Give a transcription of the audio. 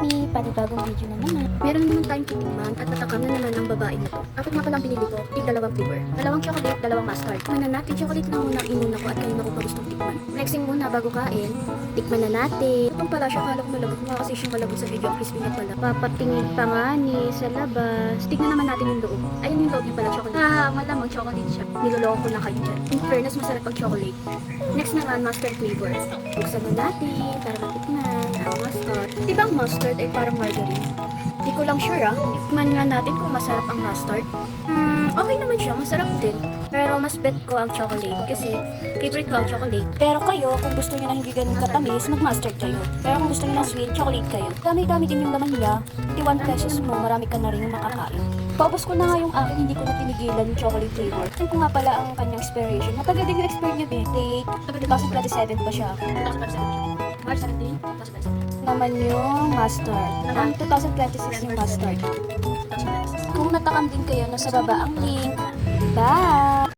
Mami, panibagong video na naman. Meron naman tayong titikman at natakam na naman ang babae na to. Apat nga palang binili ko, dalawang flavor. Dalawang chocolate, dalawang mustard. Tikman na natin, chocolate lang muna ang inuna ko at kanina ko pa gustong tikman. Flexing muna bago kain, tikman na natin. Itong pala siya, kala ko malabot nga kasi siya malabot sa video, ang crispy na pala. Papatingin pa nga ni sa labas. Tignan naman natin yung loob. Ayun yung loob niya pala, chocolate. Malamang chocolate siya. Niloloko ko na kayo dyan. In fairness, masarap pag chocolate. Next naman, mustard flavor. Buksan na natin para matikman ang mustard. Diba ang mustard ay parang margarine? Di ko lang sure Tikman nga natin kung masarap ang mustard. Okay naman siya, masarap din. Pero mas bet ko ang chocolate kasi favorite ko ang chocolate. Pero kayo, kung gusto niyo na hindi ganun katamis, mag-mustard kayo. Pero kung gusto niyo na sweet, chocolate kayo. Dami-dami din yung laman niya. 51 pesos mo, marami ka na rin makakain. Paubos ko na nga yung akin, hindi ko na tinigilan yung chocolate flavor. Tingnan ko nga pala ang kanyang expiration. Matagal din yung expire niya, date 2027 pa siya. 2027. March 17, 2027. Naman yung mustard. Ang 2026 yung mustard. Kung natakam din kayo, nasa baba ang link. Bye!